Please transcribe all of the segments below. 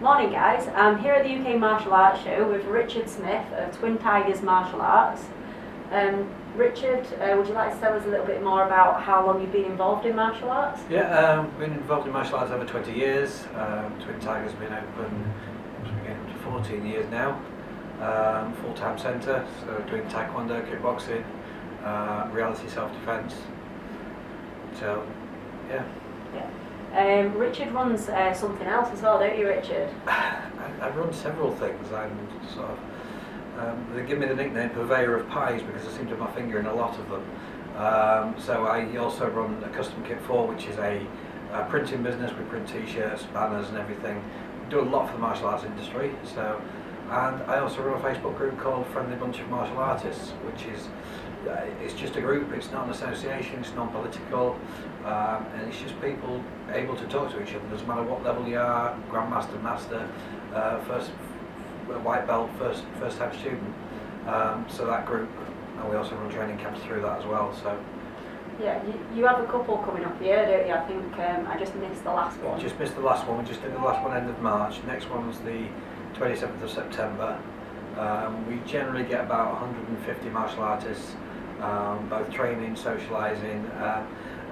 Morning guys, I'm here at the UK Martial Arts Show with Richard Smith of Twin Tigers Martial Arts. Richard, would you like to tell us a little bit more about how long you've been involved in martial arts? Yeah, been involved in martial arts over 20 years. Twin Tigers has been open for 14 years now. Full-time centre, so doing taekwondo, kickboxing, reality self-defence. So, yeah. Richard runs something else as well, don't you, Richard? I run several things. I'm sort of they give me the nickname purveyor of pies because I seem to have my finger in a lot of them. So I also run a custom kit 4, which is a printing business. We print t-shirts, banners and everything. We do a lot for the martial arts industry. So, and I also run a Facebook group called Friendly Bunch of Martial Artists, which is it's just a group. It's not an association. It's non-political, and it's just people able to talk to each other. Doesn't matter what level you are, grandmaster, master, first white belt, first time student. So that group, and we also run training camps through that as well. So yeah, you have a couple coming up here, don't you? I think I just missed the last one. Just missed the last one. We just did the last one end of March. Next one's the 27th of September. We generally get about 150 martial artists, both training, socialising,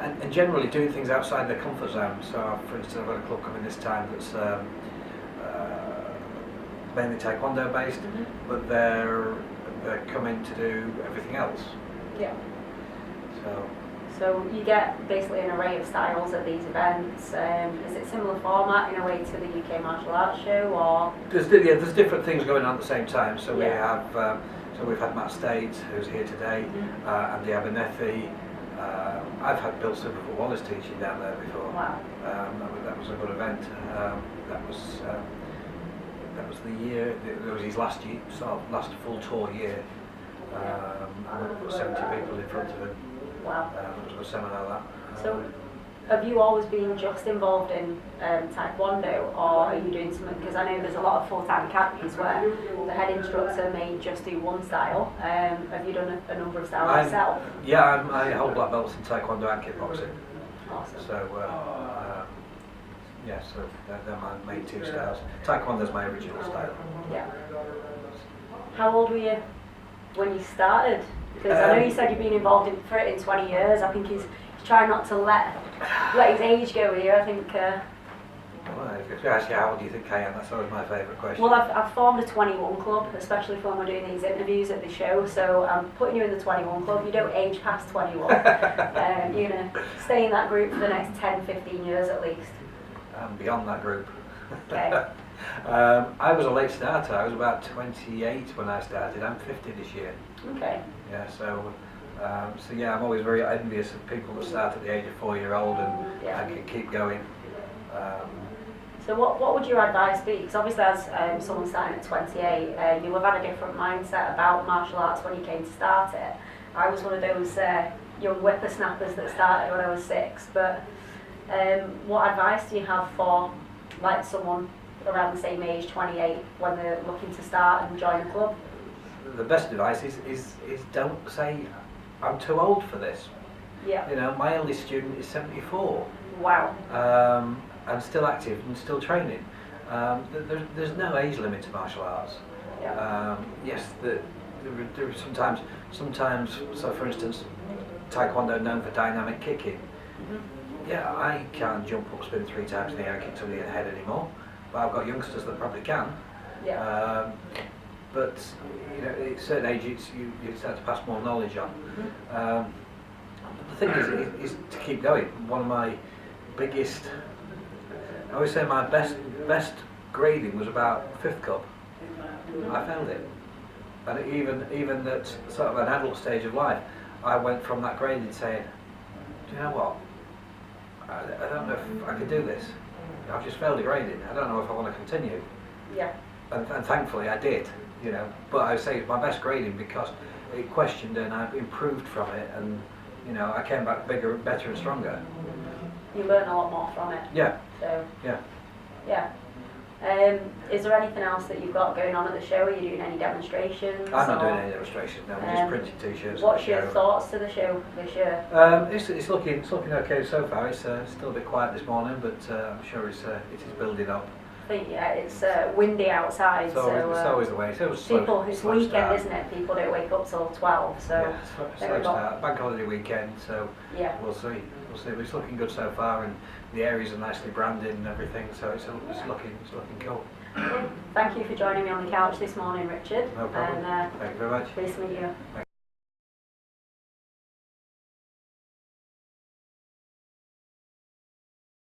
and generally doing things outside their comfort zone. So, for instance, I've got a club coming this time that's mainly taekwondo based, but they're coming to do everything else. Yeah. So you get basically an array of styles at these events. Is it similar format in a way to the UK Martial Arts Show, or? There's different things going on at the same time. So we have, we've had Matt State, who's here today, Andy Abernethy. I've had Bill Silverfoot Wallace teaching down there before. Wow. That was a good event. That was the year. It was his last year, sort of last full tour year. And we put 70 people in front of him. Wow. It was a seminar that. So, have you always been just involved in taekwondo, or are you doing something? Because I know there's a lot of full-time academies where the head instructor may just do one style. Have you done a number of styles yourself? Yeah, I hold black belts in taekwondo and kickboxing. Awesome. So, so they're my main two styles. Taekwondo's my original style. Yeah. How old were you when you started? Because I know you said you've been involved for it in 20 years. I think he's trying not to let his age go here. I think. Well, if you ask you how old do you think I am, that's always my favourite question. Well, I've formed a 21 club, especially for when we're doing these interviews at the show. So I'm putting you in the 21 club. You don't age past 21. You're going to stay in that group for the next 10, 15 years at least. I'm beyond that group. Okay. I was a late starter. I was about 28 when I started. I'm 50 this year. Okay. Yeah, so I'm always very envious of people that start at the age of 4-year-old and can keep going. So what would your advice be? Because obviously as someone starting at 28, you'll have had a different mindset about martial arts when you came to start it. I was one of those young whippersnappers that started when I was 6, but what advice do you have for like someone around the same age, 28, when they're looking to start and join a club? The best advice is don't say I'm too old for this. Yeah. You know, my eldest student is 74. Wow. And still active and still training. There's no age limit to martial arts. Yeah. Yes, there are sometimes. So, for instance, taekwondo known for dynamic kicking. Yeah, I can't jump up, spin 3 times in the air, and kick somebody in the head anymore. But I've got youngsters that probably can. Yeah. But you know, at a certain age, you start to pass more knowledge on. The thing is to keep going. One of my biggest, I always say my best grading was about 5th cup. I found it, and even at sort of an adult stage of life, I went from that grading saying, do you know what? I don't know if I could do this. I've just failed a grading. I don't know if I want to continue. Yeah. And thankfully I did. You know, but I would say it's my best grading because it questioned and I've improved from it, and you know, I came back bigger, better, and stronger. You learn a lot more from it. Yeah. So. Yeah. Yeah. Is there anything else that you've got going on at the show? Are you doing any demonstrations? I'm not doing any demonstrations. No, we're just printing t-shirts. What's your thoughts to the show this year? It's looking okay so far. It's still a bit quiet this morning, but I'm sure it is building up. think it's windy outside, So it's always the way. It's always people, slow, it's slow weekend, start. isn't it? People don't wake up till 12, so Yeah, slow start. Bank holiday weekend, so yeah. we'll see. We'll see. But it's looking good so far, and the areas are nicely branded and everything. So it's looking cool. Thank you for joining me on the couch this morning, Richard. No problem. And Thank you very much. pleased to meet you.